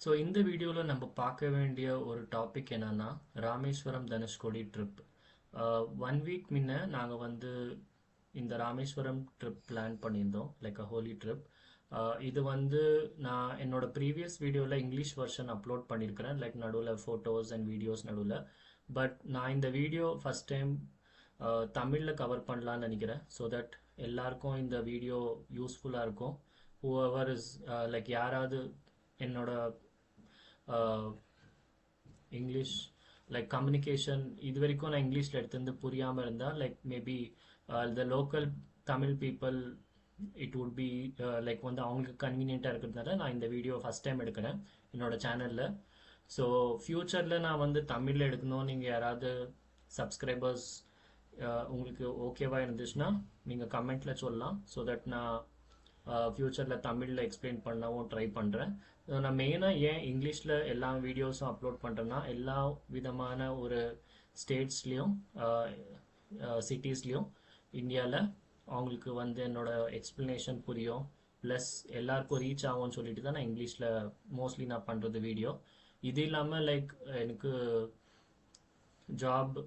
So இந்த வீடியோவில் நம்ம பார்க்க வேண்டிய ஒரு டாபிக் என்னன்னா ராமேஸ்வரம் தனுஷ்கோடி ட்ரிப். 1 வீக் முன்ன நாங்கள் வந்து இந்த ராமேஸ்வரம் ட்ரிப் பிளான் பண்ணியிருந்தோம், லைக் அ ஹோலி ட்ரிப். இது வந்து நான் என்னோட ப்ரீவியஸ் வீடியோவில் இங்கிலீஷ் வெர்ஷன் அப்லோட் பண்ணியிருக்கிறேன், லைக் நடுவில் ஃபோட்டோஸ் அண்ட் வீடியோஸ் நடுவில். பட் நான் இந்த வீடியோ ஃபஸ்ட் டைம் தமிழில் கவர் பண்ணலான்னு நினைக்கிறேன், ஸோ தட் எல்லாருக்கும் இந்த வீடியோ யூஸ்ஃபுல்லாக இருக்கும். ஹூஎவர் இஸ் லைக் யாராவது என்னோட இங்கிலீஷ் லைக் கம்யூனிகேஷன் இது வரைக்கும் நான் இங்கிலீஷில் எடுத்துருந்து புரியாமல் இருந்தால், like maybe the local Tamil people it would be like வந்து அவங்களுக்கு கன்வீனியண்ட்டாக இருக்கிறதுனால நான் இந்த வீடியோ ஃபஸ்ட் டைம் எடுக்கிறேன் என்னோட சேனலில். ஸோ ஃப்யூச்சரில் நான் வந்து தமிழில் எடுக்கணும், நீங்கள் யாராவது சப்ஸ்கிரைபர்ஸ் உங்களுக்கு ஓகேவாக இருந்துச்சுன்னா நீங்கள் கமெண்ட்டில் சொல்லலாம், ஸோ தட் நான் ஃப்யூச்சரில் தமிழில் எக்ஸ்பிளைன் பண்ணவும் ட்ரை பண்ணுறேன். நான் மெயினாக ஏன் இங்கிலீஷில் எல்லா வீடியோஸும் அப்லோட் பண்ணுறேன்னா, எல்லா விதமான ஒரு ஸ்டேட்ஸ்லேயும் சிட்டிஸ்லேயும் இந்தியாவில் அவங்களுக்கு வந்து என்னோட எக்ஸ்ப்ளனேஷன் புரியும், ப்ளஸ் எல்லாருக்கும் ரீச் ஆகும்னு சொல்லிட்டு தான் நான் இங்கிலீஷில் மோஸ்ட்லி நான் பண்ணுறது வீடியோ. இது இல்லாமல் லைக் எனக்கு ஜாப்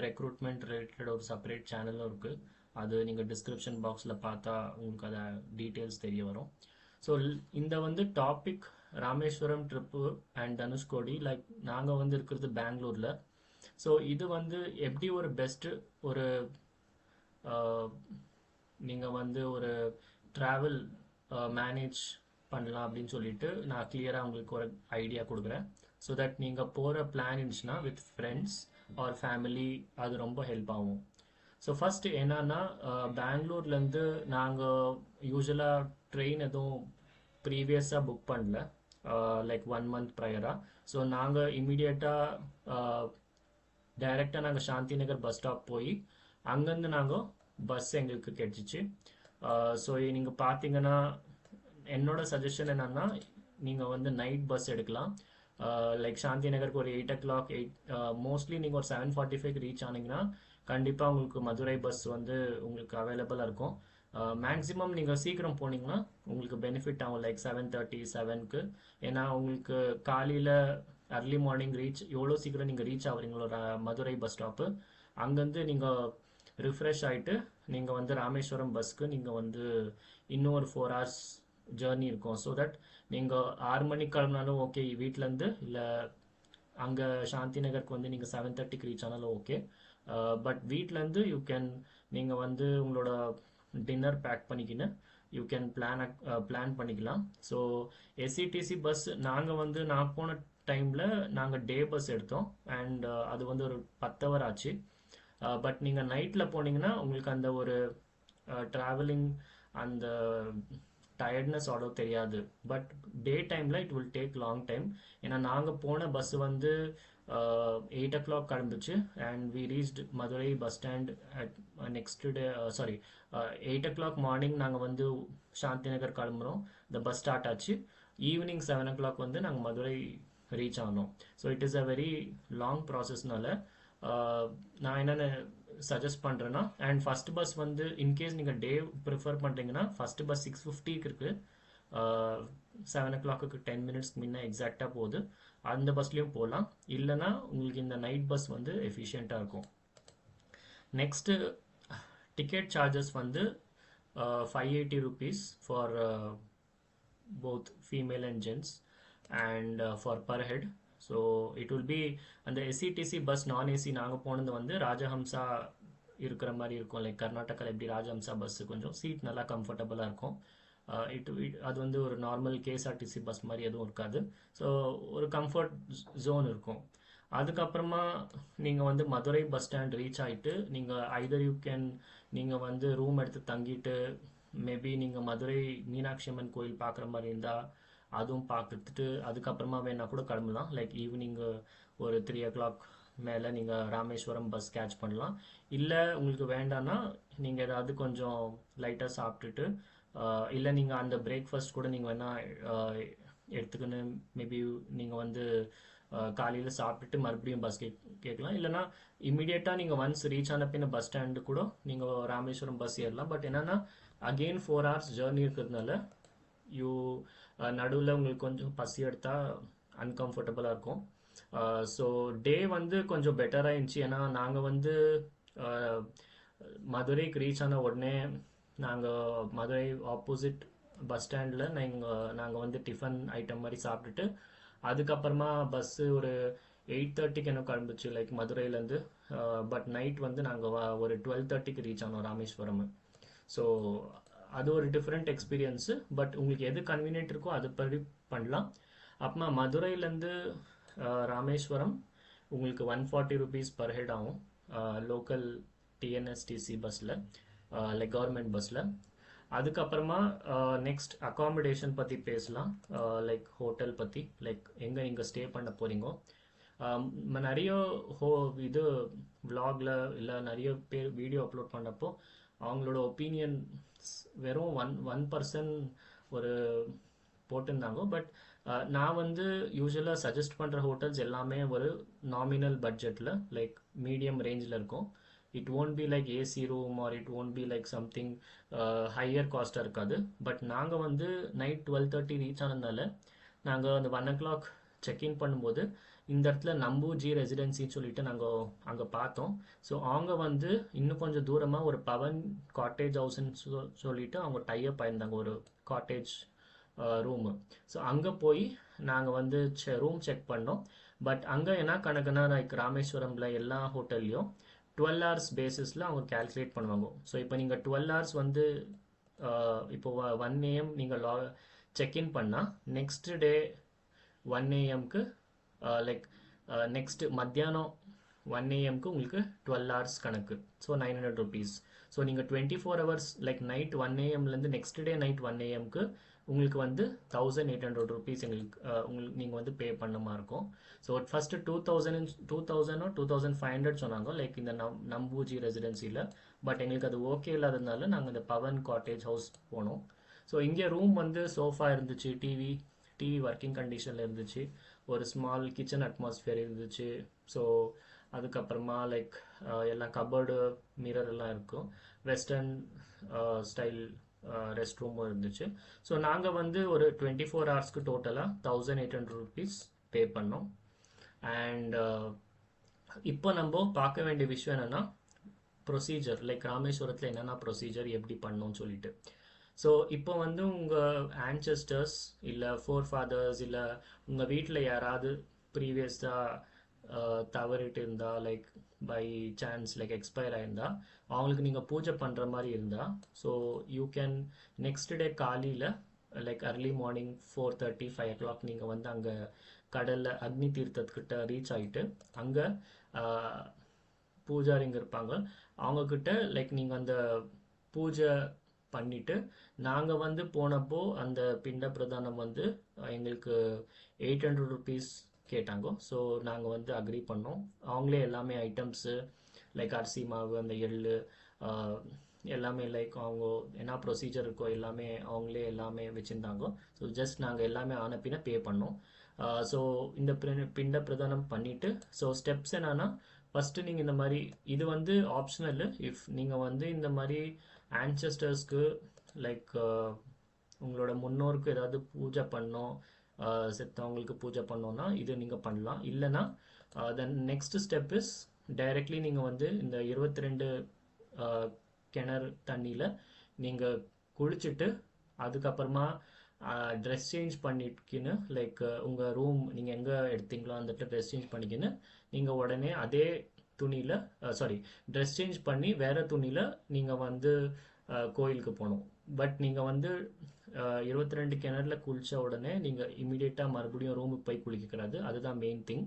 ரெக்ரூட்மெண்ட் ரிலேட்டட் ஒரு செப்பரேட் சேனலும் இருக்குது, அது நீங்கள் டிஸ்கிரிப்ஷன் பாக்ஸில் பார்த்தா உங்களுக்கு அதை டீட்டெயில்ஸ் தெரிய வரும். ஸோ இந்த வந்து topic Rameswaram trip and Dhanushkodi, like நாங்கள் வந்து இருக்கிறது பெங்களூரில். ஸோ இது வந்து எப்படி ஒரு பெஸ்ட்டு ஒரு நீங்கள் வந்து ஒரு ட்ராவல் மேனேஜ் பண்ணலாம் அப்படின்னு சொல்லிட்டு நான் கிளியராக உங்களுக்கு ஒரு ஐடியா கொடுக்குறேன். ஸோ தட் நீங்கள் போகிற பிளான் இருந்துச்சுன்னா வித் ஃப்ரெண்ட்ஸ் ஆர் ஃபேமிலி அது ரொம்ப ஹெல்ப் ஆகும். ஸோ ஃபஸ்ட்டு என்னன்னா, பெங்களூர்லேருந்து நாங்கள் யூஸ்வலாக ட்ரெயின் எதுவும் ப்ரீவியஸாக புக் பண்ணல, லைக் 1 month ப்ரையராக. ஸோ நாங்கள் இமீடியட்டாக டைரெக்டாக நாங்கள் சாந்தி நகர் பஸ் ஸ்டாப் போய் அங்கேருந்து நாங்கள் பஸ் எங்களுக்கு கிடைச்சிச்சு. ஸோ நீங்கள் பார்த்தீங்கன்னா என்னோட சஜஷன் என்னன்னா, நீங்கள் வந்து நைட் பஸ் எடுக்கலாம். லைக் சாந்தி நகருக்கு ஒரு 8 o'clock மோஸ்ட்லி நீங்கள் ஒரு 7:45 ரீச் ஆனீங்கன்னா கண்டிப்பாக உங்களுக்கு மதுரை பஸ் வந்து உங்களுக்கு அவைலபிளாக இருக்கும். மேக்ஸிமம் நீங்கள் சீக்கிரம் போனீங்கன்னா உங்களுக்கு பெனிஃபிட் ஆகும், லைக் 7:30 7க்கு. ஏன்னா உங்களுக்கு காலையில் அர்லி மார்னிங் ரீச் எவ்வளோ சீக்கிரம் நீங்கள் ரீச் ஆகுறீங்களோ மதுரை பஸ் ஸ்டாப்பு, அங்கேருந்து நீங்கள் ரிஃப்ரெஷ் ஆகிட்டு நீங்கள் வந்து ராமேஸ்வரம் பஸ்க்கு நீங்கள் வந்து இன்னும் ஒரு 4 hours ஜேர்னி இருக்கும். ஸோ தட் நீங்கள் 6 மணிக்கு கிளம்பினாலும் ஓகே வீட்டிலேருந்து, இல்லை அங்கே சாந்தி நகருக்கு வந்து நீங்கள் 7:30க்கு ரீச் ஆனாலும் ஓகே. பட் வீட்டிலேருந்து யூ கேன் நீங்கள் வந்து உங்களோட டின்னர் பேக் பண்ணிக்கின்னு யூ கேன் பிளான் பண்ணிக்கலாம். ஸோ எஸ்சிடிசி பஸ் நாங்கள் வந்து நான் போன டைமில் நாங்கள் டே பஸ் எடுத்தோம், அண்ட் அது வந்து ஒரு 10 hour ஆச்சு. பட் நீங்கள் நைட்டில் போனீங்கன்னா உங்களுக்கு அந்த ஒரு ட்ராவலிங் அந்த டயர்ட்னஸ் அவ்வளோ தெரியாது. பட் டே டைமில் it will take long time. ஏன்னா நாங்கள் போன பஸ் வந்து 8 o'clock கிளம்பிச்சு, and we reached Madurai bus stand at next day 8 o'clock morning நாங்கள் வந்து சாந்தி நகர் கிளம்புறோம், இந்த பஸ் ஸ்டார்ட் ஆச்சு. ஈவினிங் 7 o'clock வந்து நாங்கள் மதுரை ரீச் ஆனோம். So it is a very long ப்ராசஸ்னால நான் என்னென்ன சஜஸ்ட் பண்ணுறேன்னா, அண்ட் ஃபஸ்ட் பஸ் வந்து இன்கேஸ் நீங்கள் டே ப்ரிஃபர் பண்ணுறீங்கன்னா ஃபஸ்ட் பஸ் 6:50க்கு இருக்குது, 7 o'clock 10 minutes முன்ன எக்ஸாக்டாக போகுது, அந்த பஸ்லேயும் போகலாம். இல்லைனா உங்களுக்கு இந்த நைட் பஸ் வந்து எஃபிஷியண்ட்டாக இருக்கும். நெக்ஸ்ட்டு டிக்கெட் சார்ஜஸ் வந்து 580 rupees for both female and gents and for per head. So it will be அந்த எஸ்சிடிசி பஸ் நான் ஏசி நாங்கள் போனது வந்து ராஜஹம்சா இருக்கிற மாதிரி இருக்கும், லைக் கர்நாடகாவில் எப்படி ராஜஹம்சா பஸ்ஸு கொஞ்சம் சீட் நல்லா கம்ஃபர்டபுளாக இருக்கும். அது வந்து ஒரு நார்மல் கேஎஸ்ஆர்டிசி பஸ் மாதிரி எதுவும் இருக்காது. ஸோ ஒரு கம்ஃபர்ட் ஜோன் இருக்கும். அதுக்கப்புறமா நீங்கள் வந்து மதுரை பஸ் ஸ்டாண்ட் ரீச் ஆகிட்டு நீங்கள் ஐதர் யூ கேன் நீங்கள் வந்து ரூம் எடுத்து தங்கிட்டு மேபி நீங்கள் மதுரை மீனாட்சி அம்மன் கோயில் பார்க்குற மாதிரி இருந்தால் அதுவும் பார்த்துட்டு அதுக்கப்புறமா வேணால் கூட கிளம்பலாம். லைக் ஈவினிங் ஒரு 3 o'clock மேலே நீங்கள் ராமேஸ்வரம் பஸ் கேட்ச் பண்ணலாம். இல்லை உங்களுக்கு வேண்டான்னா நீங்கள் ஏதாவது கொஞ்சம் லைட்டாக சாப்பிட்டுட்டு இல்லை நீங்கள் அந்த பிரேக்ஃபாஸ்ட் கூட நீங்கள் வேணால் எடுத்துக்கின்னு மேபி நீங்கள் வந்து காலையில் சாப்பிட்டுட்டு மறுபடியும் பஸ் கேட்கலாம். இல்லைனா இமீடியட்டாக நீங்கள் ஒன்ஸ் ரீச் ஆன பின்ன பஸ் ஸ்டாண்டு கூட நீங்கள் ராமேஸ்வரம் பஸ் ஏறலாம். பட் என்னென்னா அகெயின் 4 hours ஜேர்னி இருக்கிறதுனால யூ நடுவில் உங்களுக்கு கொஞ்சம் பசி எடுத்தால் அன்கம்ஃபர்டபுளாக இருக்கும். ஸோ டே வந்து கொஞ்சம் பெட்டராக இருந்துச்சு. ஏன்னா நாங்கள் வந்து uh, மதுரைக்கு ரீச் ஆன உடனே நாங்கள் மதுரை ஆப்போசிட் பஸ் ஸ்டாண்டில் நாங்கள் வந்து டிஃபன் ஐட்டம் மாதிரி சாப்பிட்டுட்டு அதுக்கப்புறமா பஸ்ஸு ஒரு 8:30க்கு என்ன கிளம்பிச்சு லைக் மதுரையிலேருந்து. பட் நைட் வந்து நாங்கள் ஒரு 12:30க்கு ரீச் ஆனோம் ராமேஸ்வரம். ஸோ அது ஒரு டிஃப்ரெண்ட் எக்ஸ்பீரியன்ஸு. பட் உங்களுக்கு எது கன்வீனியன்ட் இருக்கோ அது படி பண்ணலாம். அப்புறமா மதுரையிலேருந்து ராமேஸ்வரம் உங்களுக்கு 140 rupees பர் ஹெட் ஆகும் லோக்கல் டிஎன்எஸ்டிசி பஸ்ஸில், லைக் கவர்மெண்ட் பஸ்ஸில். அதுக்கப்புறமா நெக்ஸ்ட் அகாமடேஷன் பற்றி பேசலாம். லைக் ஹோட்டல் பற்றி, லைக் எங்கே நீங்கள் ஸ்டே பண்ண போகிறீங்கோ. நிறைய இது விலாகில் இல்லை நிறைய பேர் வீடியோ அப்லோட் பண்ணப்போ அவங்களோட ஒப்பீனியன் வெறும் 1% ஒரு போட்டிருந்தாங்க. பட் நான் வந்து யூஸ்வலாக சஜஸ்ட் பண்ணுற ஹோட்டல்ஸ் எல்லாமே ஒரு நாமினல் பட்ஜெட்டில் லைக் மீடியம் ரேஞ்சில் இருக்கும். It won't be like AC room or it won't be like something higher காஸ்ட்டாக இருக்காது. பட் நாங்கள் வந்து நைட் 12:30 ரீச் ஆனதுனால நாங்கள் அந்த 1 o'clock செக்இன் பண்ணும்போது இந்த இடத்துல நம்பூஜி ரெசிடென்சின்னு சொல்லிட்டு நாங்கள் அங்கே பார்த்தோம். ஸோ அவங்க வந்து இன்னும் கொஞ்சம் தூரமாக ஒரு பவன் காட்டேஜ் ஹவுஸ்ன்னு சொல்லிட்டு அவங்க டைப் ஆயிருந்தாங்க ஒரு காட்டேஜ் ரூமு. ஸோ அங்கே போய் நாங்கள் வந்து ரூம் செக் பண்ணோம். பட் அங்கே என்ன கணக்குன்னா லைக் ராமேஸ்வரமில் எல்லா ஹோட்டல்லையும் 12 hours பேசிஸில் அவங்க கேல்குலேட் பண்ணுவாங்க. ஸோ இப்போ நீங்கள் 12 hours வந்து இப்போ 1 AM நீங்கள் செக்இன் பண்ணால் நெக்ஸ்ட் டே 1 AM-க்கு லைக் நெக்ஸ்ட் மத்தியானம் 1 AM-க்கு உங்களுக்கு 12 hours கணக்கு. So 900 rupees. ஸோ நீங்கள் 24 hours லைக் நைட் 1 AM-லேருந்து நெக்ஸ்ட் டே நைட் 1 AM-க்கு உங்களுக்கு வந்து 1800 rupees எங்களுக்கு நீங்கள் வந்து பே பண்ண மாதிரி இருக்கும். ஸோ ஃபஸ்ட்டு 2000 2500 சொன்னாங்க லைக் இந்த நம்பூஜி ரெசிடென்சியில். பட் எங்களுக்கு அது ஓகே இல்லாததுனால நாங்கள் இந்த பவன் காட்டேஜ் ஹவுஸ் போனோம். ஸோ இங்கே ரூம் வந்து சோஃபா இருந்துச்சு, டிவி ஒர்க்கிங் கண்டிஷனில் இருந்துச்சு, ஒரு ஸ்மால் கிச்சன் அட்மாஸ்ஃபியர் இருந்துச்சு. ஸோ அதுக்கப்புறமா லைக் எல்லாம் கபோர்டு மிரர் எல்லாம் இருக்கும், வெஸ்டர்ன் ஸ்டைல் ரெஸ்ட் ரூமும் இருந்துச்சு. ஸோ நாங்கள் வந்து ஒரு 24 ஹவர்ஸ்க்கு டோட்டலாக 1800 rupees பே பண்ணோம். அண்ட் இப்போ நம்ம பார்க்க வேண்டிய விஷயம் என்னென்னா ப்ரொசீஜர், லைக் ராமேஸ்வரத்தில் என்னென்ன ப்ரொசீஜர் எப்படி பண்ணோம்னு சொல்லிட்டு. ஸோ இப்போ வந்து உங்கள் ஆன்செஸ்டர்ஸ் இல்லை ஃபோர் ஃபாதர்ஸ் இல்லை உங்கள் வீட்டில் யாராவது ப்ரீவியஸாக தவறிட்டு இருந்தால் like by chance like expire ஆயிருந்தா அவங்களுக்கு நீங்கள் பூஜை பண்ணுற மாதிரி இருந்தால் so you can next day காலையில் லைக் அர்லி மார்னிங் 4:30 5 o'clock நீங்கள் வந்து அங்கே கடலில் அக்னி தீர்த்தத்துக்கிட்ட ரீச் ஆகிட்டு அங்கே பூஜாரிங்க இருப்பாங்க, அவங்கக்கிட்ட லைக் நீங்கள் அந்த பூஜை பண்ணிவிட்டு நாங்கள் வந்து போனப்போ அந்த பிண்ட பிரதானம் வந்து எங்களுக்கு 800 rupees கேட்டாங்க. ஸோ நாங்கள் வந்து அக்ரி பண்ணோம். அவங்களே எல்லாமே ஐட்டம்ஸு லைக் அரிசி மாவு, அந்த எள்ளு எல்லாமே லைக் அவங்க என்ன ப்ரொசீஜர் இருக்கோ எல்லாமே அவங்களே எல்லாமே வச்சுருந்தாங்க. ஸோ ஜஸ்ட் நாங்கள் எல்லாமே ஆன பின்ன பே பண்ணோம். ஸோ இந்த பிண்ட பிரதானம் பண்ணிவிட்டு ஸோ ஸ்டெப்ஸ் என்னன்னா ஃபஸ்ட்டு நீங்கள் இந்த மாதிரி இது வந்து ஆப்ஷனல். இஃப் நீங்கள் வந்து இந்த மாதிரி ஆன்செஸ்டர்ஸ்க்கு லைக் உங்களோட முன்னோருக்கு ஏதாவது பூஜை பண்ணோம், செத்தவங்களுக்கு பூஜை பண்ணோன்னா இது நீங்கள் பண்ணலாம். இல்லைன்னா then next step is directly நீங்கள் வந்து இந்த 22 கிணறு தண்ணியில் நீங்கள் குளிச்சுட்டு அதுக்கப்புறமா ட்ரெஸ் சேஞ்ச் பண்ணிக்கின்னு லைக் உங்கள் ரூம் நீங்கள் எங்கே எடுத்தீங்களோ அந்த இடத்துல ட்ரெஸ் சேஞ்ச் பண்ணிக்கின்னு நீங்கள் உடனே அதே துணியில் ட்ரெஸ் சேஞ்ச் பண்ணி வேறு துணியில் நீங்கள் வந்து கோயிலுக்கு போகணும். பட் நீங்கள் வந்து 22 கிணறுல குளித்த உடனே நீங்கள் இமீடியட்டாக மறுபடியும் ரூமுக்கு போய் குளிக்கக்கூடாது, அதுதான் மெயின் திங்.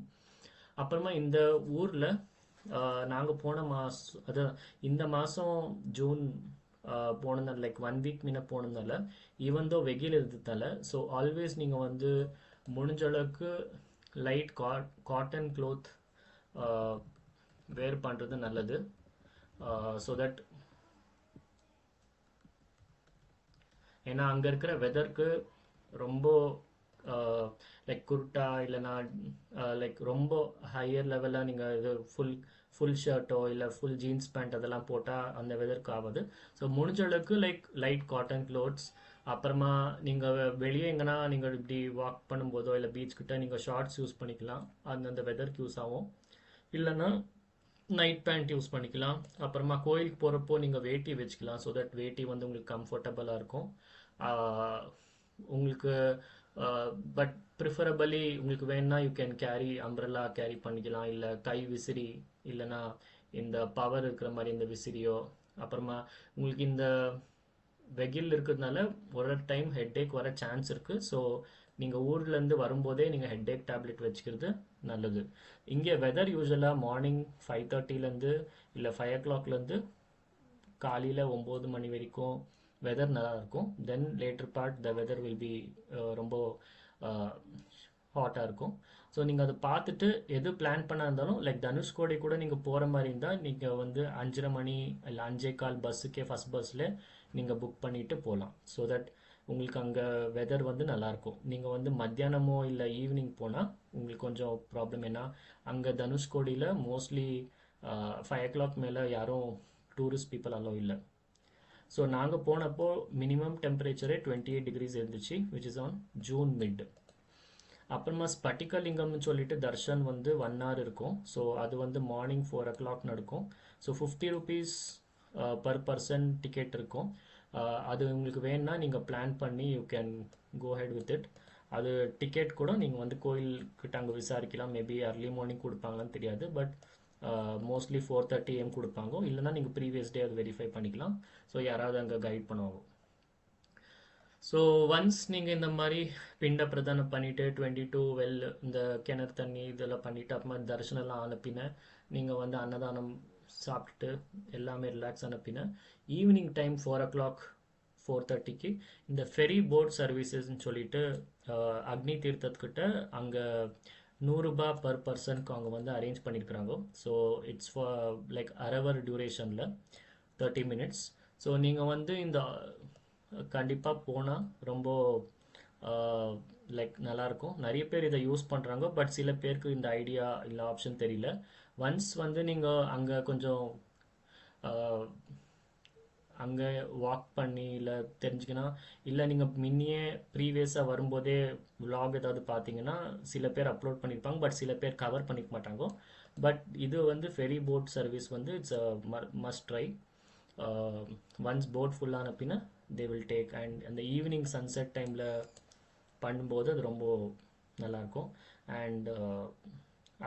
அப்புறமா இந்த ஊரில் நாங்கள் போன மாதம் அதான் இந்த மாதம் ஜூன் போனதால் லைக் 1 week முன்ன போனதால ஈவன் தோ வெயில் இருந்ததால ஸோ ஆல்வேஸ் நீங்கள் வந்து முடிஞ்ச அளவுக்கு லைட் காட்டன் க்ளோத் வேர் பண்ணுறது நல்லது. ஸோ தட் ஏன்னா அங்கே இருக்கிற வெதருக்கு ரொம்ப லைக் குர்ட்டா இல்லைனா லைக் ரொம்ப ஹையர் லெவலில் நீங்கள் இது ஃபுல் ஷர்ட்டோ இல்லை ஃபுல் ஜீன்ஸ் பேண்ட் அதெல்லாம் போட்டால் அந்த வெதருக்கு ஆகுது. ஸோ முடிஞ்ச அளவுக்கு லைக் லைட் காட்டன் க்ளோத்ஸ் அப்புறமா நீங்கள் வெளியே எங்கன்னா நீங்கள் இப்படி வாக் பண்ணும்போதோ இல்லை பீச் கிட்ட நீங்கள் ஷார்ட்ஸ் யூஸ் பண்ணிக்கலாம், அந்தந்த வெதருக்கு யூஸ் ஆகும். இல்லைன்னா நைட் பேண்ட் யூஸ் பண்ணிக்கலாம். அப்புறமா கோயிலுக்கு போகிறப்போ நீங்கள் வேட்டி வச்சுக்கலாம், ஸோ தட் வேட்டி வந்து உங்களுக்கு கம்ஃபர்டபுளாக இருக்கும். ஆஹ் உங்களுக்கு பட் ப்ரிஃபரபிளி உங்களுக்கு வேணும்னா you can carry umbrella carry பண்ணிக்கலாம், இல்லை கை விசிறி, இல்லைன்னா இந்த பவர் இருக்கிற மாதிரி இந்த விசிறியோ. அப்புறமா உங்களுக்கு இந்த வெயில் இருக்கிறதுனால ஒரு டைம் ஹெட்டேக் வர சான்ஸ் இருக்குது. ஸோ நீங்கள் ஊர்லேருந்து வரும்போதே நீங்கள் ஹெட்டேக் டேப்லெட் வச்சுக்கிறது நல்லது. இங்கே வெதர் யூஸ்வலாக மார்னிங் 5:30லேருந்து இல்லை 5 o'clockலேருந்து காலையில் 9 மணி வரைக்கும் வெதர் நல்லா இருக்கும். Then later part the weather will be ரொம்ப ஹாட்டாக இருக்கும். ஸோ நீங்கள் அதை பார்த்துட்டு எது பிளான் பண்ணா இருந்தாலும் லைக் தனுஷ்கோடி கூட நீங்கள் போகிற மாதிரி இருந்தால் நீங்கள் வந்து 5:30 மணி இல்லை 5:15 பஸ்ஸுக்கே ஃபஸ்ட் பஸ்ஸில் நீங்கள் புக் பண்ணிவிட்டு போகலாம். ஸோ தட் உங்களுக்கு அங்கே வெதர் வந்து நல்லாயிருக்கும். நீங்கள் வந்து மத்தியானமோ இல்லை ஈவினிங் போனால் உங்களுக்கு கொஞ்சம் ப்ராப்ளம். ஏன்னா அங்கே தனுஷ்கோடியில் மோஸ்ட்லி 5 o'clock மேலே யாரும் டூரிஸ்ட் பீப்புள் அலோ இல்லை. ஸோ நாங்கள் போனப்போ மினிமம் டெம்பரேச்சரே 28 degrees இருந்துச்சு, which is on June mid. அப்புறமா ஸ்பட்டிகலிங்கம்னு சொல்லிட்டு தர்ஷன் வந்து 1 hour இருக்கும். ஸோ அது வந்து மார்னிங் 4 o'clock நடக்கும். So 50 rupees per person ticket இருக்கும். அது உங்களுக்கு வேணும்னா நீங்கள் பிளான் பண்ணி you can go ahead with it. அது டிக்கெட் கூட நீங்கள் வந்து கோயில்கிட்ட அங்கே விசாரிக்கலாம். மேபி அர்லி மார்னிங் கொடுப்பாங்களான்னு தெரியாது, பட் மோஸ்ட்லி 4:30 AM கொடுப்பாங்க. இல்லைனா நீங்கள் ப்ரீவியஸ் டே அது வெரிஃபை பண்ணிக்கலாம். ஸோ யாராவது அங்கே கைட் பண்ணுவாங்க. ஸோ ஒன்ஸ் நீங்கள் இந்த மாதிரி பிண்ட பிரதானம் பண்ணிவிட்டு 22 வெல் இந்த கிணறு தண்ணி இதெல்லாம் பண்ணிவிட்டு அப்புறமா தரிசனம்லாம் அனுப்பின நீங்கள் வந்து அன்னதானம் சாப்பிட்டுட்டு எல்லாமே ரிலாக்ஸ் அனுப்பின ஈவினிங் டைம் 4 o'clock 4:30க்கு இந்த ஃபெரி போட் சர்வீசஸ்ன்னு சொல்லிட்டு அக்னி தீர்த்தத்துக்கிட்ட அங்கே 100 ரூபாய் பர் பர்சனுக்கு அவங்க வந்து அரேஞ்ச் பண்ணியிருக்கிறாங்க. So it's for like an hour டியூரேஷனில் 30 minutes. ஸோ நீங்கள் வந்து இந்த கண்டிப்பாக போனால் ரொம்ப லைக் நல்லாயிருக்கும். நிறைய பேர் இதை யூஸ் பண்ணுறாங்க, பட் சில பேருக்கு இந்த ஐடியா இல்லை ஆப்ஷன் தெரியல. ஒன்ஸ் வந்து நீங்கள் அங்கே கொஞ்சம் அங்கே வாக் பண்ணி இல்லை தெரிஞ்சுக்கணும், இல்லை நீங்கள் முன்னையே ப்ரீவியஸாக வரும்போதே vlog ஏதாவது பார்த்தீங்கன்னா சில பேர் அப்லோட் பண்ணியிருப்பாங்க, பட் சில பேர் கவர் பண்ணிக்க மாட்டாங்க. பட் இது வந்து ஃபெரி போட் சர்வீஸ் வந்து it's must try. Once boat ஃபுல்லான பின்ன தே வில் டேக். அண்ட் அந்த ஈவினிங் சன்செட் டைமில் பண்ணும்போது அது ரொம்ப நல்லாயிருக்கும். அண்ட்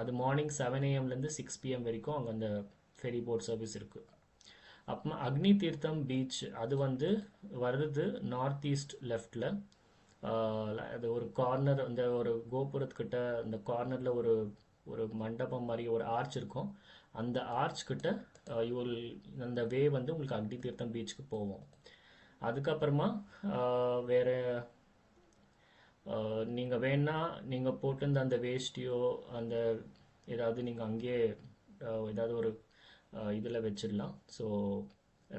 அது மார்னிங் 7 AM-லேருந்து 6 PM வரைக்கும் அங்கே அந்த ஃபெரி போட் சர்வீஸ் இருக்குது. அப்புறமா அக்னி தீர்த்தம் பீச் அது வந்து வருது நார்த் ஈஸ்ட் லெஃப்டில். அது ஒரு கார்னர், அந்த ஒரு கோபுரத்துக்கிட்ட அந்த கார்னரில் ஒரு ஒரு மண்டபம் மாதிரி ஒரு ஆர்ச் இருக்கும். அந்த ஆர்ச் கிட்ட அந்த வே வந்து உங்களுக்கு அக்னி தீர்த்தம் பீச்சுக்கு போவோம். அதுக்கப்புறமா வேறு நீங்கள் வேணா நீங்கள் போட்டிருந்த அந்த வேஷ்டியோ அந்த ஏதாவது நீங்கள் அங்கேயே ஏதாவது ஒரு இதில் வச்சிடலாம். ஸோ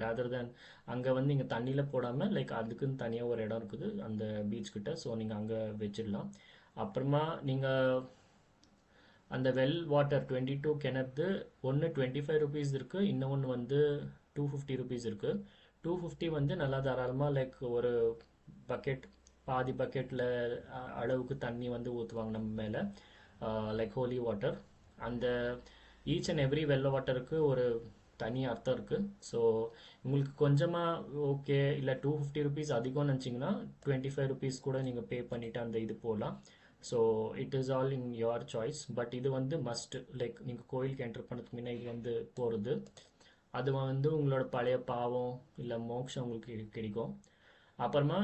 ரேதர் தேன் அங்கே வந்து நீங்கள் தண்ணியில் போடாமல் லைக் அதுக்குன்னு தனியாக ஒரு இடம் இருக்குது அந்த பீச் கிட்ட. ஸோ நீங்கள் அங்கே வச்சிடலாம். அப்புறமா நீங்கள் அந்த வெல் வாட்டர் 22 கிணறு ஒன்று 25 rupees இருக்குது, இன்னொன்று வந்து 250 rupees இருக்குது. 250 வந்து நல்லா தாராளமாக லைக் ஒரு பக்கெட் பாதி பக்கெட்டில் அளவுக்கு தண்ணி வந்து ஊற்றுவாங்க நம்ம மேலே லைக் ஹோலி வாட்டர். அந்த ஈச் அண்ட் எவ்ரி வெல் வாட்டருக்கு ஒரு தனி அர்த்தம் இருக்குது. ஸோ உங்களுக்கு கொஞ்சமாக ஓகே இல்லை 250 rupees அதிகம்னு நினச்சிங்கன்னா 25 rupees கூட நீங்கள் பே பண்ணிவிட்டு அந்த இது போகலாம். So it is all in your choice. But இது வந்து மஸ்ட் லைக் நீங்கள் கோயிலுக்கு என்டர் பண்ணதுக்கு முன்னே இது வந்து போகிறது. அது வந்து உங்களோட பழைய பாவம் இல்லை மோட்சம் உங்களுக்கு கிடைக்கும். அப்புறமா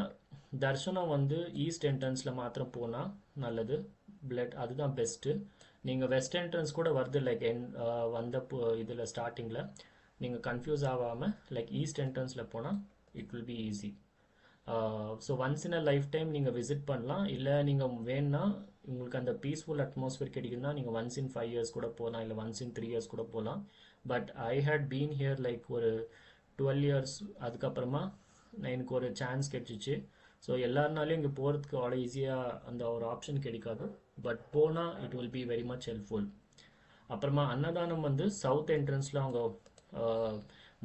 தர்ஷனம் வந்து ஈஸ்ட் என்ட்ரன்ஸில் மாத்திரம் போனால் நல்லது. அதுதான் பெஸ்ட்டு. நீங்கள் வெஸ்ட் என்ட்ரன்ஸ் கூட வருது லைக் வந்த இதில் ஸ்டார்டிங்கில் நீங்கள் கன்ஃபியூஸ் ஆகாமல் லைக் ஈஸ்ட் என்ட்ரன்ஸில் போனால் it will be easy. So once in a life time நீங்கள் விசிட் பண்ணலாம். இல்லை நீங்கள் வேணுன்னா உங்களுக்கு அந்த பீஸ்ஃபுல் அட்மாஸ்ஃபியர் கிடைக்குதுன்னா நீங்கள் ஒன்ஸ் இன் 5 years கூட போகலாம், இல்லை ஒன்ஸ் இன் 3 years கூட போகலாம். But I had been here like ஒரு 12 years. அதுக்கப்புறமா எனக்கு ஒரு சான்ஸ் கிடைச்சிச்சு. ஸோ எல்லாருனாலையும் இங்கே போகிறதுக்கு அவ்வளோ ஈஸியாக அந்த ஒரு ஆப்ஷன் கிடைக்காது. பட் போனால் it will be very much helpful. அப்புறமா அன்னதானம் வந்து சவுத் என்ட்ரன்ஸில் அவங்க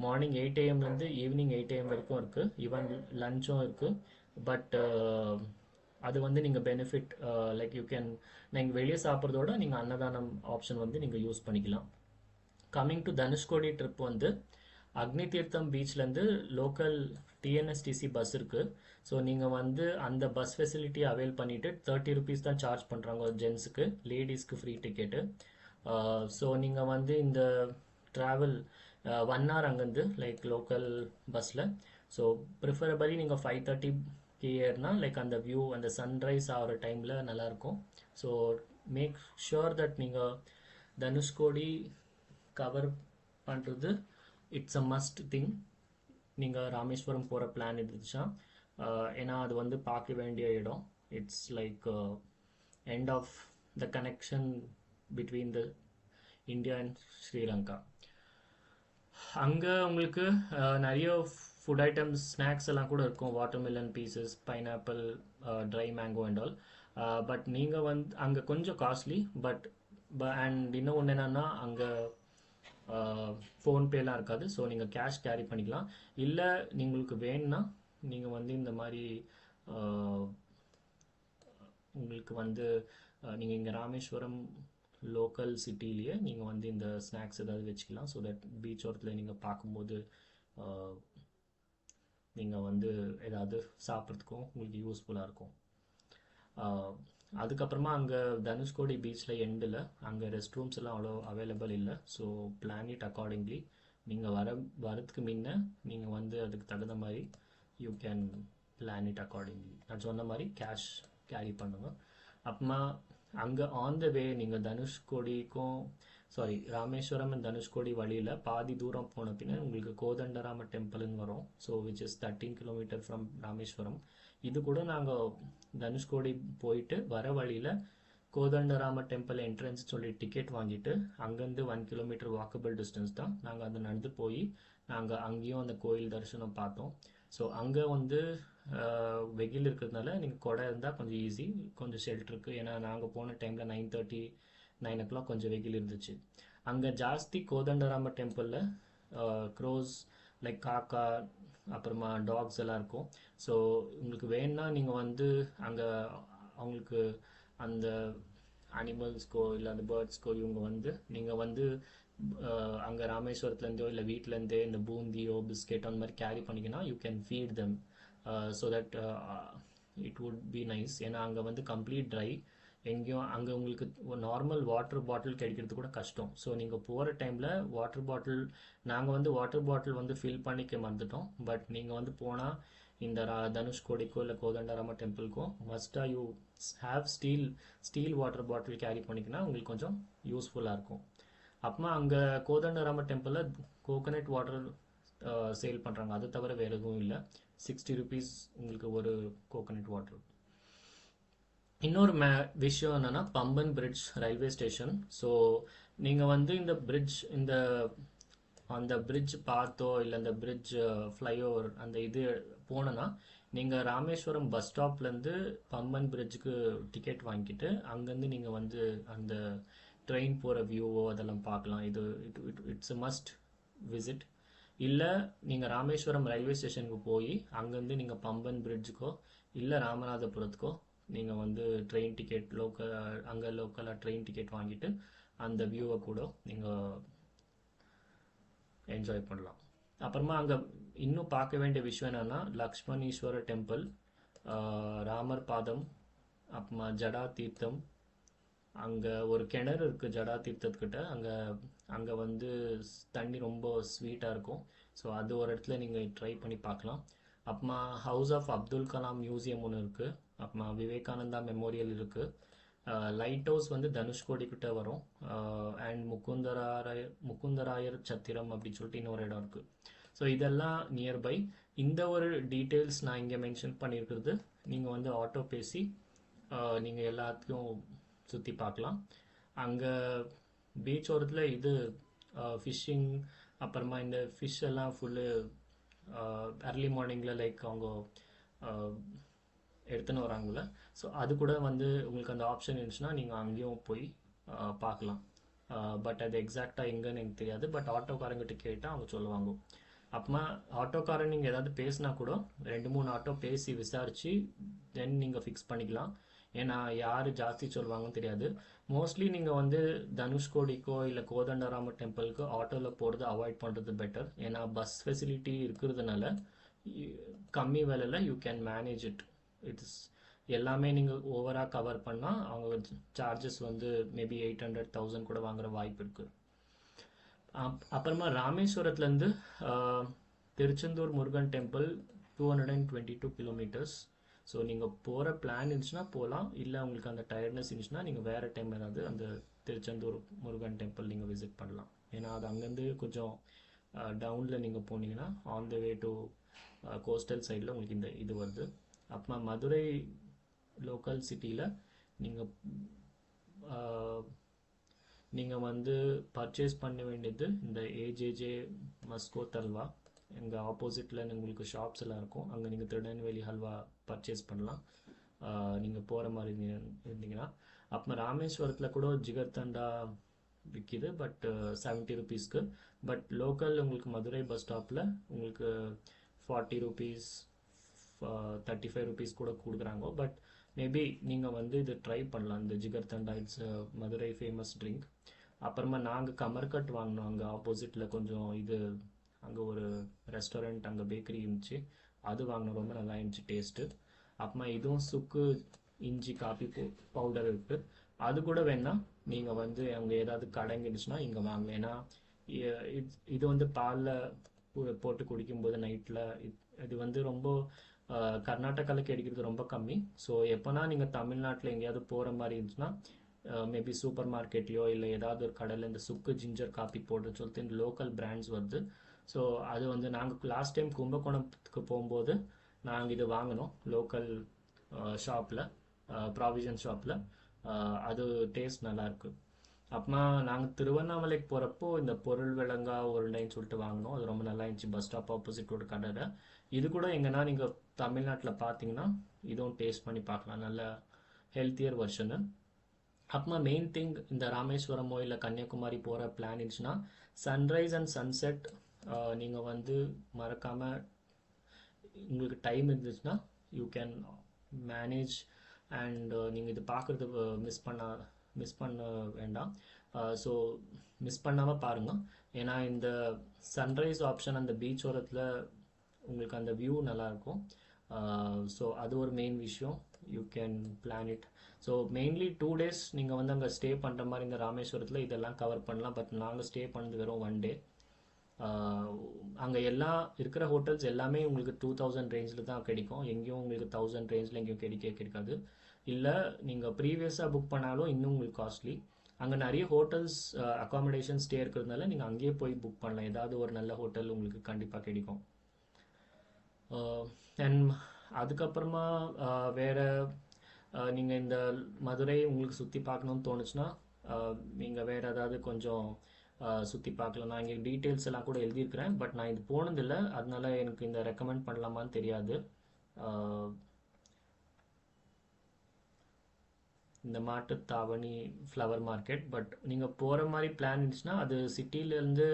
மார்னிங் 8 AM-லேருந்து ஈவினிங் 8 AM வரைக்கும் இருக்குது. ஈவன் லஞ்சும் இருக்குது. பட் அது வந்து நீங்கள் பெனிஃபிட் லைக் யூ கேன் நீங்கள் வெளியே சாப்பிட்றதோட நீங்கள் அன்னதானம் ஆப்ஷன் வந்து நீங்கள் யூஸ் பண்ணிக்கலாம். கம்மிங் டு தனுஷ்கோடி ட்ரிப் வந்து அக்னி தீர்த்தம் பீச்லேருந்து லோக்கல் டிஎன்எஸ்டிசி பஸ் இருக்குது. ஸோ நீங்கள் வந்து அந்த பஸ் ஃபெசிலிட்டியை அவைல் பண்ணிவிட்டு 30 ருபீஸ் தான் சார்ஜ் பண்ணுறாங்க ஜென்ஸுக்கு, லேடிஸ்க்கு ஃப்ரீ டிக்கெட்டு. ஸோ நீங்கள் வந்து இந்த ட்ராவல் 1 hour அங்கேருந்து லைக் லோக்கல் பஸ்ஸில். ஸோ ப்ரிஃபரபலி நீங்கள் 5:30 ஏறினா லைக் அந்த வியூ அந்த சன்ரைஸ் ஆகிற டைமில் நல்லாயிருக்கும். ஸோ மேக் ஷுர் தட் நீங்கள் தனுஷ்கோடி கவர் பண்ணுறது இட்ஸ் அ மஸ்ட் திங். நீங்கள் ராமேஸ்வரம் போகிற பிளான் இருந்துச்சுன்னா, ஏன்னா அது வந்து பார்க்க வேண்டிய இடம். It's like end of the connection between the India and Sri Lanka. அங்கே உங்களுக்கு நிறைய ஃபுட் ஐட்டம்ஸ் ஸ்நாக்ஸ் எல்லாம் கூட இருக்கும். Watermelon pieces, pineapple, dry mango and all. But நீங்கள் வந்து அங்கே கொஞ்சம் காஸ்ட்லி. பட் அண்ட் இன்னும் ஒன்று என்னென்னா அங்கே ஃபோன்பேலாம் இருக்காது. ஸோ நீங்கள் கேஷ் கேரி பண்ணிக்கலாம். இல்லை உங்களுக்கு வேணும்னா நீங்கள் வந்து இந்த மாதிரி உங்களுக்கு வந்து நீங்கள் இங்கே ராமேஸ்வரம் லோக்கல் சிட்டிலேயே நீங்கள் வந்து இந்த ஸ்நாக்ஸ் ஏதாவது வச்சுக்கலாம். ஸோ தட் பீச் ஓரத்தில் நீங்கள் பார்க்கும்போது நீங்கள் வந்து ஏதாவது சாப்பிட்றதுக்கும் உங்களுக்கு யூஸ்ஃபுல்லாக இருக்கும். அதுக்கப்புறமா அங்கே தனுஷ்கோடி பீச்சில் எண்டில் அங்கே ரெஸ்ட் ரூம்ஸ் எல்லாம் அவ்வளோ அவைலபிள் இல்லை. So plan it accordingly. நீங்கள் வரதுக்கு முன்ன நீங்கள் வந்து அதுக்கு தகுந்த மாதிரி you can plan it accordingly. நான் சொன்ன மாதிரி கேஷ் கேரி பண்ணுங்க. அப்புறமா அங்கே ஆன் த வே நீங்கள் தனுஷ்கோடிக்கும் ராமேஸ்வரம் அண்ட் தனுஷ்கோடி வழியில் பாதி தூரம் போன பின்ன உங்களுக்கு கோதண்டராம டெம்பிள்னு வரும். So which is 13 kilometers from Rameswaram. இது கூட நாங்கள் தனுஷ்கோடி போயிட்டு வர வழியில் கோதண்டராம டெம்பிள் என்ட்ரன்ஸ் சொல்லி டிக்கெட் வாங்கிட்டு அங்கேருந்து 1 kilometer வாக்கபிள் டிஸ்டன்ஸ் தான். நாங்கள் அதை நடந்து போய் நாங்கள் அங்கேயும் அந்த கோயில் தரிசனம் பார்த்தோம். ஸோ அங்கே வந்து வெயில் இருக்கிறதுனால நீங்கள் கொடை இருந்தால் கொஞ்சம் ஈஸி, கொஞ்சம் ஷெல்டருக்கு. ஏன்னா நாங்கள் போன டைமில் 9:30 9 o'clock கொஞ்சம் வெயில் இருந்துச்சு. அங்கே ஜாஸ்தி கோதண்டராம டெம்பிளில் க்ரோஸ் லைக் காக்கா அப்புறமா டாக்ஸ் எல்லாம் இருக்கும். ஸோ உங்களுக்கு வேணும்னா நீங்கள் வந்து அங்கே அவங்களுக்கு அந்த அனிமல்ஸ்க்கோ இல்லை அந்த பேர்ட்ஸ்க்கோ இவங்க வந்து நீங்கள் வந்து அங்கே ராமேஸ்வரத்துலேருந்தோ இல்லை வீட்டிலேருந்தே இந்த பூந்தியோ பிஸ்கெட் அந்த மாதிரி கேரி பண்ணிங்கன்னா you can feet them. So that it would be nice. ஏன்னா அங்கே வந்து கம்ப்ளீட் ட்ரை. எங்கேயும் அங்கே உங்களுக்கு நார்மல் வாட்டர் பாட்டில் கிடைக்கிறது கூட கஷ்டம். ஸோ நீங்கள் போகிற டைமில் வாட்டர் பாட்டில் நாங்கள் வந்து வாட்டர் பாட்டில் வந்து ஃபில் பண்ணிக்க மறந்துட்டோம். பட் நீங்கள் வந்து போனால் இந்த தனுஷ்கோடிக்கோ இல்லை கோதண்டராம டெம்பிள்க்கோ மஸ்ட்டாக you have steel water bottle carry பண்ணிக்கினா உங்களுக்கு கொஞ்சம் யூஸ்ஃபுல்லாக இருக்கும். அப்புறமா அங்கே கோதண்டராம டெம்பிளில் கோகனட் வாட்டர் சேல் பண்ணுறாங்க. அது தவிர வேறு எதுவும் இல்லை. 60 rupees உங்களுக்கு ஒரு கோகனட் வாட்டர். இன்னொரு விஷயம் என்னென்னா பம்பன் பிரிட்ஜ் ரயில்வே ஸ்டேஷன். ஸோ நீங்கள் வந்து இந்த பிரிட்ஜ் அந்த பிரிட்ஜ் பார்த்தோ இல்லை அந்த பிரிட்ஜ் ஃப்ளைஓவர் அந்த இது போனோன்னா நீங்கள் ராமேஸ்வரம் பஸ் ஸ்டாப்லேருந்து பம்பன் பிரிட்ஜுக்கு டிக்கெட் வாங்கிட்டு அங்கேருந்து நீங்கள் வந்து அந்த ட்ரெயின் போகிற வியூவோ அதெல்லாம் பார்க்கலாம். It's a must visit. இல்லை நீங்கள் ராமேஸ்வரம் ரயில்வே ஸ்டேஷனுக்கு போய் அங்கேருந்து நீங்கள் பம்பன் பிரிட்ஜுக்கோ இல்லை ராமநாதபுரத்துக்கோ நீங்கள் வந்து ட்ரெயின் டிக்கெட் அங்கே லோக்கலாக ட்ரெயின் டிக்கெட் வாங்கிட்டு அந்த வியூவை கூட நீங்கள் என்ஜாய் பண்ணலாம். அப்புறமா அங்கே இன்னும் பார்க்க வேண்டிய விஷயம் என்னென்னா லக்ஷ்மணீஸ்வர டெம்பிள், ராமர் பாதம், அப்புறமா ஜடா தீர்த்தம். அங்கே ஒரு கிணறு இருக்குது ஜடா தீர்த்தத்துக்கிட்ட. அங்கே வந்து தண்ணி ரொம்ப ஸ்வீட்டாக இருக்கும். ஸோ அது ஒரு இடத்துல நீங்கள் ட்ரை பண்ணி பார்க்கலாம். அப்புறமா house of Abdul Kalam museum ஒன்று இருக்குது. அப்புறமா விவேகானந்தா மெமோரியல் இருக்குது. லைட் ஹவுஸ் வந்து தனுஷ்கோடி கிட்ட வரும். அண்ட் முகுந்தராயர் சத்திரம் அப்படின்னு சொல்லிட்டு இன்னொரு இடம் இருக்குது. ஸோ இதெல்லாம் நியர்பை. இந்த ஒரு டீட்டெயில்ஸ் நான் இங்கே மென்ஷன் பண்ணியிருக்கிறது. நீங்கள் வந்து ஆட்டோ பேசி நீங்கள் எல்லாத்தையும் சுற்றி பார்க்கலாம். அங்கே பீச் ஓரத்தில் இது ஃபிஷ்ஷிங், அப்புறமா இந்த ஃபிஷ் எல்லாம் ஃபுல்லு அர்லி மார்னிங்கில் லைக் அவங்க எடுத்துன்னு வராங்கள. ஸோ அது கூட வந்து உங்களுக்கு அந்த ஆப்ஷன் இருந்துச்சுன்னா நீங்கள் அங்கேயும் போய் பார்க்கலாம். பட் அது எக்ஸாக்டாக எங்கன்னு எனக்கு தெரியாது. பட் ஆட்டோக்காரங்கிட்ட கேட்டால் அவங்க சொல்லுவாங்க. அப்புறமா ஆட்டோக்காரன் நீங்கள் ஏதாவது பேசினா கூட 2-3 ஆட்டோ பேசி விசாரித்து தென் நீங்கள் ஃபிக்ஸ் பண்ணிக்கலாம். ஏன்னா யார் ஜாஸ்தி சொல்லுவாங்கன்னு தெரியாது. மோஸ்ட்லி நீங்கள் வந்து தனுஷ்கோடிக்கோ இல்லை கோதண்டராம டெம்பிளுக்கு ஆட்டோவில் போகிறது அவாய்ட் பண்ணுறது பெட்டர். ஏன்னா பஸ் ஃபெசிலிட்டி இருக்கிறதுனால கம்மி விலையில் you can manage it. It's எல்லாமே நீங்கள் ஓவராக கவர் பண்ணால் அவங்க சார்ஜஸ் வந்து மேபி 800-1000 கூட வாங்குற வாய்ப்பு இருக்குது. அப்புறமா ராமேஸ்வரத்துலேருந்து Tiruchendur Murugan temple 222 kilometres. So நீங்கள் போகிற பிளான் இருந்துச்சுன்னா போகலாம். இல்லை உங்களுக்கு அந்த டயர்ட்னஸ் இருந்துச்சுன்னா நீங்கள் வேறு டைம் ஏதாவது அந்த திருச்செந்தூர் முருகன் டெம்பிள் நீங்கள் விசிட் பண்ணலாம். ஏன்னா அது அங்கேருந்து கொஞ்சம் டவுனில் நீங்கள் போனீங்கன்னா on the way to coastal சைடில் உங்களுக்கு இந்த இது வருது. அப்புறமா மதுரை லோக்கல் சிட்டியில் நீங்கள் வந்து பர்ச்சேஸ் பண்ண வேண்டியது இந்த ஏஜேஜே மஸ்கோ தல்வா. எங்கள் ஆப்போசிட்டில் உங்களுக்கு ஷாப்ஸ் எல்லாம் இருக்கும். அங்கே நீங்கள் திருநெல்வேலி ஹல்வா பர்ச்சேஸ் பண்ணலாம் நீங்கள் போகிற மாதிரி இருந்தீங்கன்னா. அப்புறம் ராமேஸ்வரத்தில் கூட ஜிகர்தண்டா விற்கிது, பட் 70 ருபீஸ்க்கு. பட் லோக்கல் உங்களுக்கு மதுரை பஸ் ஸ்டாப்பில் உங்களுக்கு 40 ருபீஸ் 35 ருபீஸ் கூட கொடுக்குறாங்க. பட் மேபி நீங்கள் வந்து இது ட்ரை பண்ணலாம். இந்த jigarthanda it's Madurai famous drink. அப்புறமா நாங்கள் கமர்கட் வாங்கினோம். அங்கே ஆப்போசிட்டில் கொஞ்சம் இது அங்கே ஒரு ரெஸ்டாரண்ட், அங்கே பேக்கரி இருந்துச்சு. அது வாங்கினோம், ரொம்ப நல்லா இருந்துச்சு டேஸ்ட்டு. அப்புறமா இதுவும் சுக்கு இஞ்சி காபி பவுடர் இருக்குது. அது கூட வேணால் நீங்கள் வந்து அங்கே ஏதாவது கடைங்க இருந்துச்சுன்னா இங்கே வாங்க. ஏன்னா இது வந்து பாலில் போட்டு குடிக்கும்போது நைட்டில் இது வந்து ரொம்ப கர்நாடகாவில் கிடைக்கிறது ரொம்ப கம்மி. ஸோ எப்போனா நீங்கள் தமிழ்நாட்டில் எங்கேயாவது போகிற மாதிரி இருந்துச்சுன்னா மேபி சூப்பர் மார்க்கெட்லையோ இல்லை ஏதாவது ஒரு கடையில் இந்த சுக்கு ஜிஞ்சர் காப்பி போடுறதுன்னு சொல்லிட்டு இந்த லோக்கல் பிராண்ட்ஸ் வருது. ஸோ அது வந்து நாங்கள் லாஸ்ட் டைம் கும்பகோணத்துக்கு போகும்போது நாங்கள் இது வாங்கினோம் லோக்கல் ஷாப்பில், ப்ராவிஷன் ஷாப்பில். அது டேஸ்ட் நல்லாயிருக்கு. அப்புறமா நாங்கள் திருவண்ணாமலைக்கு போகிறப்போ இந்த பொருள் விளங்கா உருண்டைன்னு சொல்லிட்டு வாங்கினோம். அது ரொம்ப நல்லா இருந்துச்சு. பஸ் ஸ்டாப் ஆப்போசிட் ஒரு கடையில். இது கூட எங்கன்னா நீங்கள் தமிழ்நாட்டில் பார்த்தீங்கன்னா இதுவும் டேஸ்ட் பண்ணி பார்க்கலாம். நல்ல ஹெல்த்தியர் வெர்ஷனு. அப்புறமா மெயின் திங், இந்த ராமேஸ்வரமோ இல்லை கன்னியாகுமரி போகிற பிளான் இருந்துச்சுன்னா சன்ரைஸ் அண்ட் சன்செட் நீங்கள் வந்து மறக்காமல் உங்களுக்கு டைம் இருந்துச்சுன்னா யூ கேன் மேனேஜ் அண்ட் நீங்கள் இது பார்க்குறது மிஸ் பண்ண வேண்டாம். ஸோ மிஸ் பண்ணாமல் பாருங்கள். ஏன்னா இந்த சன்ரைஸ் ஆப்ஷன் அந்த பீச் ஓரத்தில் உங்களுக்கு அந்த வியூ நல்லாயிருக்கும். ஸோ அது ஒரு மெயின் விஷயம். You can plan it. So mainly 2 days நீங்கள் வந்து அங்கே ஸ்டே பண்ணுற மாதிரி இந்த ராமேஸ்வரத்தில் இதெல்லாம் கவர் பண்ணலாம். பட் நாங்கள் ஸ்டே பண்ணது வெறும் 1 day. அங்கே எல்லாம் இருக்கிற ஹோட்டல்ஸ் எல்லாமே உங்களுக்கு 2000 ரேஞ்சில் தான் கிடைக்கும். எங்கேயும் உங்களுக்கு 1000 ரேஞ்சில் எங்கேயும் கிடைக்காது. இல்லை நீங்கள் ப்ரீவியஸாக புக் பண்ணாலும் இன்னும் உங்களுக்கு காஸ்ட்லி. அங்கே நிறைய ஹோட்டல்ஸ் அக்காமடேஷன் ஸ்டே இருக்கிறதுனால நீங்கள் அங்கேயே போய் புக் பண்ணலாம். ஏதாவது ஒரு நல்ல ஹோட்டல் உங்களுக்கு கண்டிப்பாக கிடைக்கும். அண்ட் அதுக்கப்புறமா வேறு நீங்கள் இந்த மதுரை உங்களுக்கு சுற்றி பார்க்கணுன்னு தோணுச்சுன்னா நீங்கள் வேறு ஏதாவது கொஞ்சம் சுற்றி பார்க்கலாம். நான் இங்கே டீட்டெயில்ஸ் எல்லாம் கூட எழுதியிருக்கிறேன். பட் நான் இது போனதில்லை, அதனால எனக்கு இந்த ரெக்கமெண்ட் பண்ணலாமான்னு தெரியாது. இந்த மாட்டுத்தாவணி ஃப்ளவர் மார்க்கெட். பட் நீங்கள் போகிற மாதிரி பிளான் இருந்துச்சுன்னா அது சிட்டிலேருந்து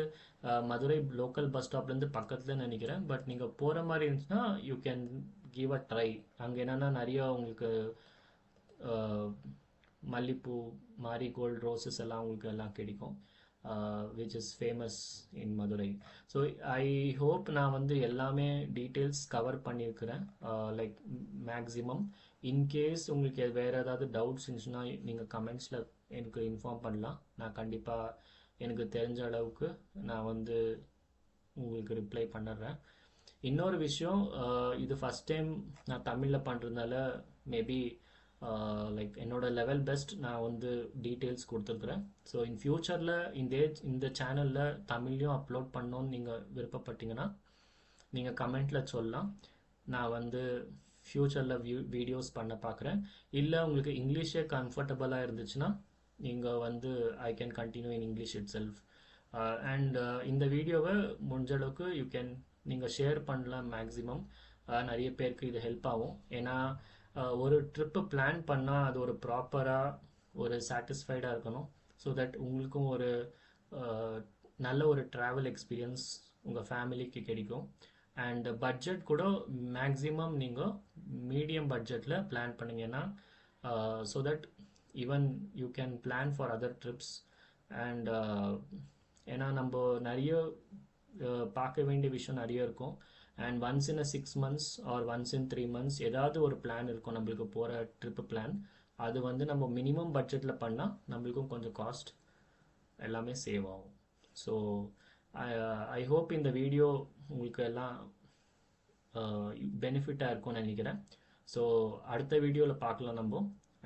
மதுரை லோக்கல் பஸ் ஸ்டாப்லேருந்து பக்கத்தில் நினைக்கிறேன். பட் நீங்கள் போகிற மாதிரி இருந்துச்சுன்னா you can give a try. அங்கே என்னென்னா நிறையா உங்களுக்கு மல்லிப்பூ, மாரிகோல்டு, ரோசஸ் எல்லாம் உங்களுக்கு எல்லாம் கிடைக்கும். which is famous in Madurai. So I hope நான் வந்து எல்லாமே டீட்டெயில்ஸ் கவர் பண்ணியிருக்கிறேன் லைக் மேக்ஸிமம். இன்கேஸ் உங்களுக்கு வேறு ஏதாவது டவுட்ஸ் இருந்துச்சுன்னா நீங்கள் கமெண்ட்ஸில் எனக்கு இன்ஃபார்ம் பண்ணலாம். நான் கண்டிப்பாக எனக்கு தெரிஞ்ச அளவுக்கு நான் வந்து உங்களுக்கு ரிப்ளை பண்ணிடுறேன். இன்னொரு விஷயம், இது ஃபஸ்ட் டைம் நான் தமிழில் பண்ணுறதுனால மேபி லைக் என்னோட லெவல் பெஸ்ட் நான் வந்து டீட்டெயில்ஸ் கொடுத்துருக்குறேன். ஸோ இன் ஃப்யூச்சரில் இந்த சேனலில் தமிழ்லையும் அப்லோட் பண்ணோன்னு நீங்கள் விருப்பப்பட்டீங்கன்னா நீங்கள் கமெண்ட்டில் சொல்லலாம். நான் வந்து ஃப்யூச்சரில் வீடியோஸ் பண்ண பார்க்குறேன். இல்லை உங்களுக்கு இங்கிலீஷே கம்ஃபர்டபுளாக இருந்துச்சுன்னா நீங்கள் வந்து I can continue in English it self. And இந்த வீடியோவை முடிஞ்ச அளவுக்கு நீங்கள் ஷேர் பண்ணலாம் மேக்ஸிமம். நிறைய பேருக்கு இது ஹெல்ப் ஆகும். ஏன்னா ஒரு ட்ரிப்பு பிளான் பண்ணால் அது ஒரு ப்ராப்பராக ஒரு சாட்டிஸ்ஃபைடாக இருக்கணும். ஸோ தட் உங்களுக்கும் ஒரு நல்ல ஒரு ட்ராவல் எக்ஸ்பீரியன்ஸ் உங்கள் ஃபேமிலிக்கு கிடைக்கும். அண்ட் பட்ஜெட் கூட மேக்ஸிமம் நீங்கள் மீடியம் பட்ஜெட்டில் பிளான் பண்ணிங்கன்னா so that even you can plan for other trips. And ஏன்னா நம்ம நிறைய பார்க்க வேண்டிய விஷயம் நிறைய இருக்கும். And once in 6 months or once in 3 months ஏதாவது ஒரு பிளான் இருக்கும் நம்மளுக்கு போகிற ட்ரிப்பு பிளான். அது வந்து நம்ம மினிமம் பட்ஜெட்டில் பண்ணால் நம்மளுக்கும் கொஞ்சம் காஸ்ட் எல்லாமே சேவ் ஆகும். ஸோ ஐ ஹோப் இந்த வீடியோ உங்களுக்கு எல்லாம் பெனிஃபிட்டாக இருக்கும்னு நினைக்கிறேன். ஸோ அடுத்த வீடியோவில் பார்க்கலாம் நம்ம.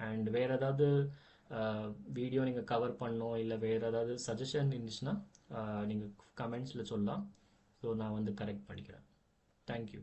அண்ட் வேறு ஏதாவது வீடியோ நீங்கள் கவர் பண்ணணும் இல்லை வேறு ஏதாவது சஜஷன் இருந்துச்சுன்னா நீங்கள் கமெண்ட்ஸில் சொல்லலாம். ஸோ நான் வந்து கரெக்ட் பண்ணிக்கிறேன். தேங்க்யூ.